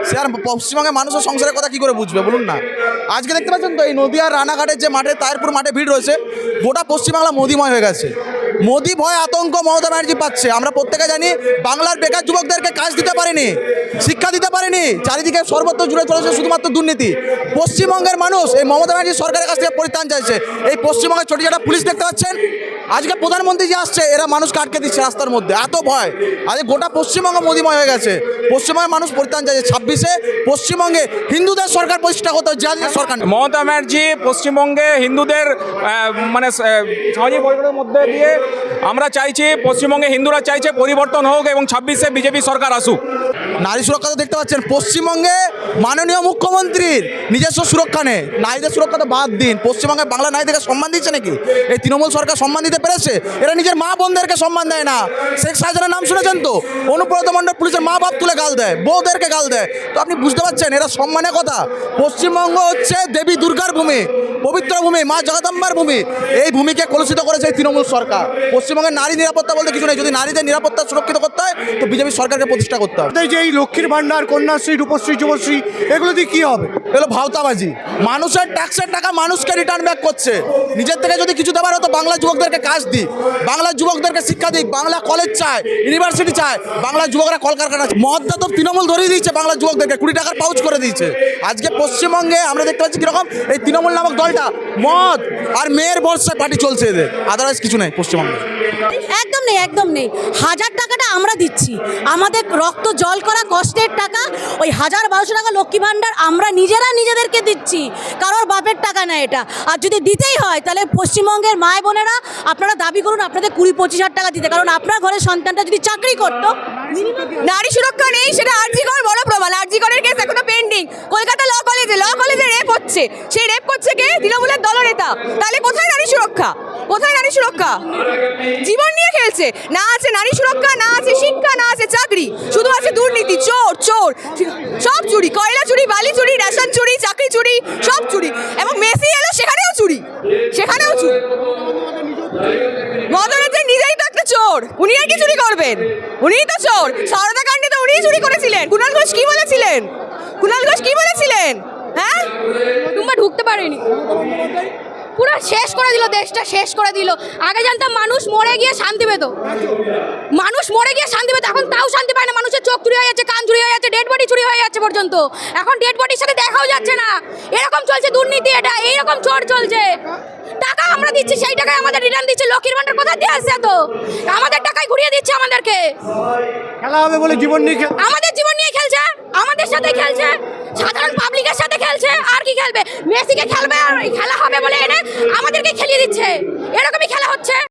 সে আর পশ্চিমবঙ্গের মানুষের সংসারের কথা কী করে বুঝবে বলুন না। আজকে দেখতে পাচ্ছেন তো এই নদীয়ার রানাঘাটের যে মাঠে তায়েরপুর মাঠে ভিড় রয়েছে, গোটা পশ্চিমবাংলা মোদিময় হয়ে গেছে। মোদি ভয় আতঙ্ক মমতা ব্যানার্জি পাচ্ছে। আমরা প্রত্যেকে জানি বাংলার বেকার যুবকদেরকে কাজ দিতে পারেনি, শিক্ষা দিতে পারেনি, চারিদিকে সর্বত্র জুড়ে চলেছে শুধুমাত্র দুর্নীতি। পশ্চিমবঙ্গের মানুষ এই মমতা ব্যানার্জি সরকারের কাছ থেকে পরিত্রাণ চাইছে। এই পশ্চিমবঙ্গের ছোট ছোট পুলিশ দেখতে পাচ্ছেন, আজকে প্রধানমন্ত্রী যে আসছে এরা মানুষকে আটকে দিচ্ছে রাস্তার মধ্যে, এত ভয়। আজকে গোটা পশ্চিমবঙ্গ মোদিময় হয়ে গেছে। পশ্চিমবঙ্গের মানুষ পরিত্রাণ চাইছে। 26-এ পশ্চিমবঙ্গে হিন্দুদের সরকার প্রতিষ্ঠা করতে হবে, জাতীয় সরকার। মমতা ব্যানার্জি পশ্চিমবঙ্গে হিন্দুদের মানে সামাজিক পরিবারের মধ্যে দিয়ে আমরা চাইছি, পশ্চিমবঙ্গে হিন্দুরা চাইছে পরিবর্তন হোক এবং 26-এ বিজেপি সরকার আসুক। নারী সুরক্ষা তো দেখতে পাচ্ছেন, পশ্চিমবঙ্গে মাননীয় মুখ্যমন্ত্রীর নিজস্ব সুরক্ষা নেই। নারীদের সুরক্ষা তো বাদ দিন, পশ্চিমবঙ্গে বাংলা নারীদেরকে সম্মান দিচ্ছে নাকি? এই তৃণমূল সরকার সম্মান দিতে পেরেছে? এরা নিজের মা বোনদেরকে সম্মান দেয় না। শেখ শাহজাহানের নাম শুনেছেন তো? অনুব্রত মণ্ডল পুলিশের মা বাপ তুলে গাল দেয়, বউদেরকে গাল দেয়। তো আপনি বুঝতে পারছেন এরা সম্মানের কথা। পশ্চিমবঙ্গ হচ্ছে দেবী দুর্গার ভূমি, পবিত্র ভূমি, মা জগদম্বার ভূমি। এই ভূমিকে কলুষিত করেছে এই তৃণমূল সরকার। পশ্চিমবঙ্গের নারী নিরাপত্তা বলতে কিছু নেই। যদি নারীদের নিরাপত্তা সুরক্ষিত করতে হয় তো বিজেপি সরকারকে প্রতিষ্ঠা করতে হবে। যে এই লক্ষ্মীর ভান্ডার, কন্যাশ্রী, রূপশ্রী, যুবশ্রী এগুলো দিয়ে কী হবে? এগুলো ভাওতাবাজি। মানুষের ট্যাক্সের টাকা মানুষকে রিটার্ন ব্যাক করছে। নিজের থেকে যদি কিছু দেওয়ার হতো বাংলা যুবকদেরকে কাজ দিক, বাংলা যুবকদেরকে শিক্ষা দিক, বাংলা কলেজ চায়, ইউনিভার্সিটি চায়, বাংলা যুবকরা কলকারখানা। মদটা তো তৃণমূল ধরিয়ে দিয়েছে বাংলা যুবকদেরকে, 20 টাকার পাউচ করে দিয়েছে। আজকে পশ্চিমবঙ্গে আমরা দেখতে পাচ্ছি কীরকম এই তৃণমূল নামক দলটা মদ আর মেয়ের বর্ষায় পার্টি চলছে এদের, আদারওয়াইজ কিছু নেই পশ্চিমবঙ্গে। একদম নেই, একদম নেই। 1000 টাকাটা আমরা দিচ্ছি, আমাদের রক্ত জল করা কষ্টের টাকা। ওই 1000-1200 টাকা লক্ষ্মী ভাণ্ডার আমরা নিজেদেরকে দিচ্ছি, কারোর বাপের টাকা না এটা। আর যদি দিতেই হয় তাহলে পশ্চিমবঙ্গের মায় বোনেরা আপনারা দাবি করুন আপনাদের 20-25 হাজার টাকা দিতে, কারণ আপনার ঘরের সন্তানটা যদি চাকরি করতো। নারী সুরক্ষা নেই, সেটা আরজিকর বড় প্রমাণ। আরজিকরের কেস এখনো পেন্ডিং। কলকাতা ল কলেজে রেপ হচ্ছে, সেই রেপ করছে কে? তৃণমূলের দলনেতা। তাহলে কোথায় নারী সুরক্ষা? কোথায় নারী সুরক্ষা? জীবন নিয়ে খেলছে। না আছে নারী সুরক্ষা, না আছে শিক্ষা, না আছে চাকরি, শুধু আছে দুর্নীতি। চোর চোর সব চুরি, কয়লা চুরি, বালি চুরি, রেশন চুরি, চাকরি চুরি, সব চুরি। এবং মেসি এলো সেখানেও চুরি, সেখানেও চুরি। মমতা নিজেই তো একটা চোর, উনি আর কি চুরি করবেন? উনিই তো চোর। সারদা কাণ্ডে তো উনিই চুরি করেছিলেন। কুণাল ঘোষ কি বলেছিলেন? কুণাল ঘোষ কি বলেছিলেন? হ্যাঁ, তোমরা ঢুকতে পারেনি, পুরো শেষ করে দিল, দেশটা শেষ করে দিল। আগে জানতাম মানুষ মরে গিয়ে শান্তি পেত, মানুষ মরে গিয়ে শান্তি পেত, এখন তাও শান্তি পায় না। মানুষের চোখ চুরি হয়ে যাচ্ছে, কান চুরি হয়ে যাচ্ছে, ডেড বডি চুরি হয়ে যাচ্ছে পর্যন্ত। এখন ডেড বডির সাথে দেখাও যাচ্ছে না। এরকম চলছে দুর্নীতি, এটা এইরকম চোর চলছে। টাকা আমরা দিচ্ছি, সেই টাকায় আমাদের রিটার্ন দিচ্ছে। লক্ষ্মীর ভান্ডার কোথায় দিয়ে আসছে? তো আমাদের টাকায় ঘুরিয়ে দিচ্ছে আমাদেরকে। খেলা হবে বলে জীবন নিয়ে আমাদের জীবন নিয়ে খেলছে, আমাদের সাথে খেলছে, সাধারণ পাবলিকের সাথে খেলছে। আর কি খেলবে? মেসিকে খেলবে আর খেলা হবে বলে এনে আমাদেরকে খেলিয়ে দিচ্ছে।